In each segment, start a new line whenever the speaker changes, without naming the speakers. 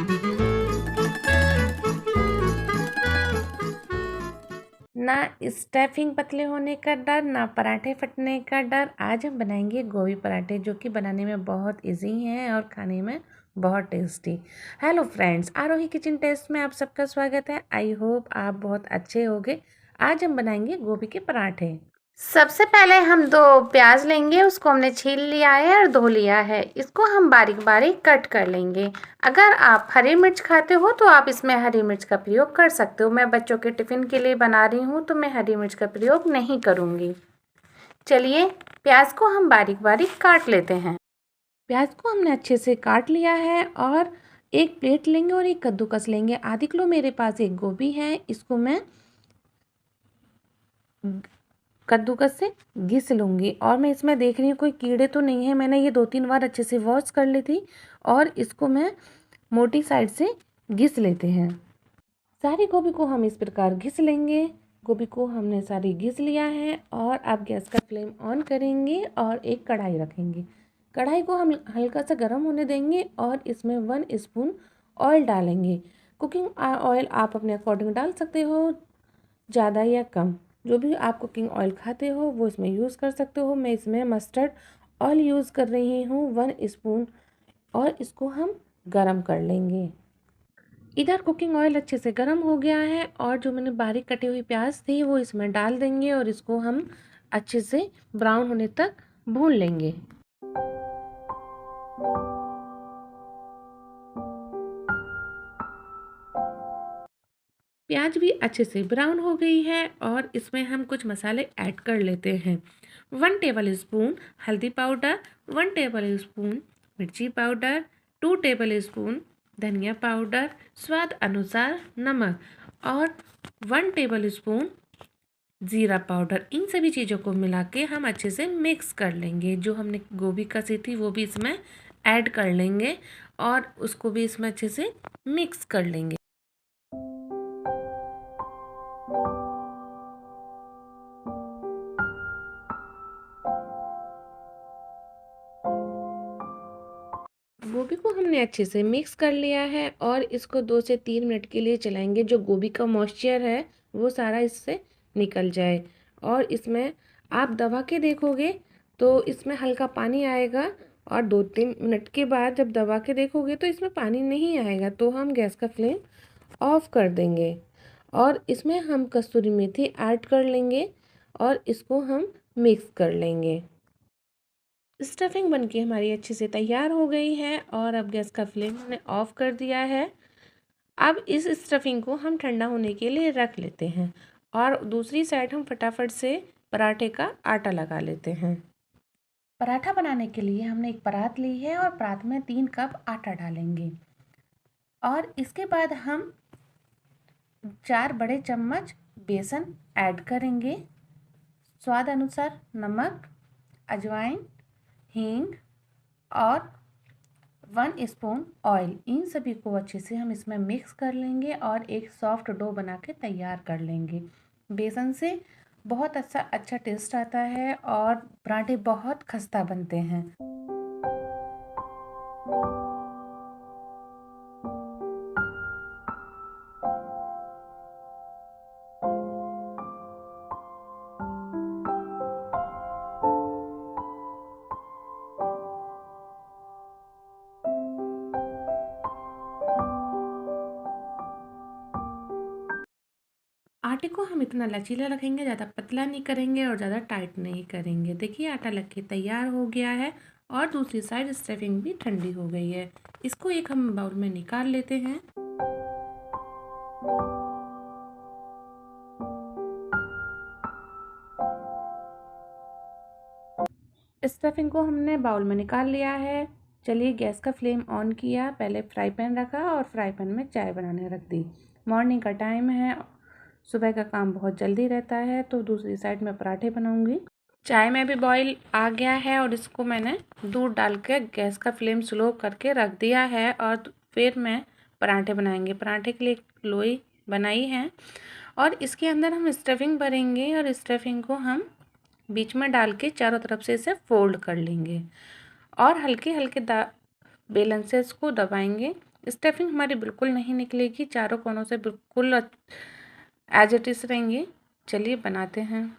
ना स्टफिंग पतले होने का डर, ना पराठे फटने का डर। आज हम बनाएंगे गोभी पराठे, जो कि बनाने में बहुत इजी हैं और खाने में बहुत टेस्टी। हेलो फ्रेंड्स, आरोही किचन टेस्ट में आप सबका स्वागत है। आई होप आप बहुत अच्छे होंगे। आज हम बनाएंगे गोभी के पराठे। सबसे पहले हम 2 प्याज लेंगे, उसको हमने छील लिया है और धो लिया है। इसको हम बारीक बारीक कट कर लेंगे। अगर आप हरी मिर्च खाते हो तो आप इसमें हरी मिर्च का प्रयोग कर सकते हो। मैं बच्चों के टिफ़िन के लिए बना रही हूँ तो मैं हरी मिर्च का प्रयोग नहीं करूँगी। चलिए प्याज को हम बारीक बारीक काट लेते हैं। प्याज को हमने अच्छे से काट लिया है और एक प्लेट लेंगे और एक कद्दूकस लेंगे। आधी किलो मेरे पास एक गोभी है, इसको मैं कद्दूकस से घिस लूँगी। और मैं इसमें देख रही हूँ कोई कीड़े तो नहीं है। मैंने ये 2-3 बार अच्छे से वॉश कर ली थी और इसको मैं मोटी साइड से घिस लेते हैं। सारी गोभी को हम इस प्रकार घिस लेंगे। गोभी को हमने सारी घिस लिया है और अब गैस का फ्लेम ऑन करेंगे और एक कढ़ाई रखेंगे। कढ़ाई को हम हल्का सा गर्म होने देंगे और इसमें 1 स्पून ऑयल डालेंगे। कुकिंग ऑयल आप अपने अकॉर्डिंग डाल सकते हो, ज़्यादा या कम। जो भी आप कुकिंग ऑयल खाते हो वो इसमें यूज़ कर सकते हो। मैं इसमें मस्टर्ड ऑयल यूज़ कर रही हूँ 1 स्पून और इसको हम गरम कर लेंगे। इधर कुकिंग ऑयल अच्छे से गरम हो गया है और जो मैंने बारीक कटी हुई प्याज थी वो इसमें डाल देंगे और इसको हम अच्छे से ब्राउन होने तक भून लेंगे। प्याज भी अच्छे से ब्राउन हो गई है और इसमें हम कुछ मसाले ऐड कर लेते हैं। 1 टेबल स्पून हल्दी पाउडर, 1 टेबल स्पून मिर्ची पाउडर, 2 टेबल स्पून धनिया पाउडर, स्वाद अनुसार नमक और 1 टेबल स्पून ज़ीरा पाउडर। इन सभी चीज़ों को मिला के हम अच्छे से मिक्स कर लेंगे। जो हमने गोभी कसी थी वो भी इसमें ऐड कर लेंगे और उसको भी इसमें अच्छे से मिक्स कर लेंगे। गोभी को हमने अच्छे से मिक्स कर लिया है और इसको 2 से 3 मिनट के लिए चलाएंगे। जो गोभी का मॉइस्चर है वो सारा इससे निकल जाए। और इसमें आप दबा के देखोगे तो इसमें हल्का पानी आएगा और 2-3 मिनट के बाद जब दबा के देखोगे तो इसमें पानी नहीं आएगा, तो हम गैस का फ्लेम ऑफ कर देंगे और इसमें हम कसूरी मेथी ऐड कर लेंगे और इसको हम मिक्स कर लेंगे। स्टफिंग बनके हमारी अच्छे से तैयार हो गई है और अब गैस का फ्लेम हमने ऑफ कर दिया है। अब इस स्टफिंग को हम ठंडा होने के लिए रख लेते हैं और दूसरी साइड हम फटाफट से पराठे का आटा लगा लेते हैं। पराठा बनाने के लिए हमने एक परात ली है और परात में 3 कप आटा डालेंगे और इसके बाद हम 4 बड़े चम्मच बेसन ऐड करेंगे। स्वाद अनुसार नमक, अजवाइन, हींग और 1 स्पून ऑयल। इन सभी को अच्छे से हम इसमें मिक्स कर लेंगे और एक सॉफ्ट डो बना के तैयार कर लेंगे। बेसन से बहुत अच्छा टेस्ट आता है और पराठे बहुत खस्ता बनते हैं। आटे को हम इतना लचीला रखेंगे, ज़्यादा पतला नहीं करेंगे और ज़्यादा टाइट नहीं करेंगे। देखिए आटा लग के तैयार हो गया है और दूसरी साइड स्टफिंग भी ठंडी हो गई है। इसको एक हम बाउल में निकाल लेते हैं। स्टफिंग को हमने बाउल में निकाल लिया है। चलिए गैस का फ्लेम ऑन किया, पहले फ्राई पैन रखा और फ्राई पैन में चाय बनाने रख दी। मॉर्निंग का टाइम है, सुबह का काम बहुत जल्दी रहता है, तो दूसरी साइड में पराठे बनाऊंगी। चाय में भी बॉईल आ गया है और इसको मैंने दूध डाल के गैस का फ्लेम स्लो करके रख दिया है और फिर मैं पराठे बनाएंगे। पराठे के लिए लोई बनाई है और इसके अंदर हम स्टफिंग भरेंगे और स्टफिंग को हम बीच में डाल के चारों तरफ से इसे फोल्ड कर लेंगे और हल्के हल्के बेलन से इसको दबाएंगे स्टफिंग हमारी बिल्कुल नहीं निकलेगी, चारों कोनों से बिल्कुल एज इट इज़ रहेंगे। चलिए बनाते हैं।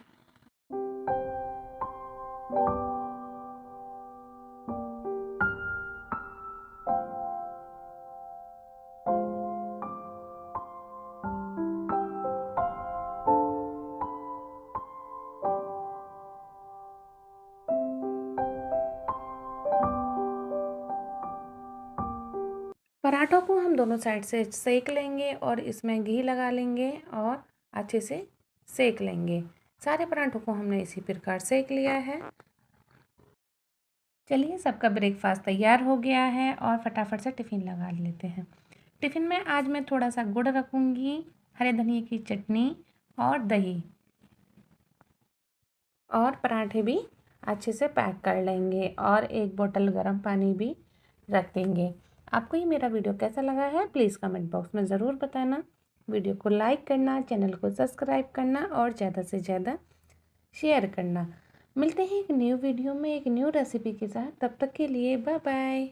पराठों को हम दोनों साइड से सेक लेंगे और इसमें घी लगा लेंगे और अच्छे से सेक लेंगे। सारे पराठों को हमने इसी प्रकार सेक लिया है। चलिए, सबका ब्रेकफास्ट तैयार हो गया है और फटाफट से टिफ़िन लगा लेते हैं। टिफ़िन में आज मैं थोड़ा सा गुड़ रखूँगी, हरे धनिए की चटनी और दही, और पराठे भी अच्छे से पैक कर लेंगे और एक बोतल गर्म पानी भी रख देंगे। आपको ये मेरा वीडियो कैसा लगा है प्लीज़ कमेंट बॉक्स में ज़रूर बताना। वीडियो को लाइक करना, चैनल को सब्सक्राइब करना और ज़्यादा से ज़्यादा शेयर करना। मिलते हैं एक न्यू वीडियो में एक न्यू रेसिपी के साथ। तब तक के लिए बाय बाय।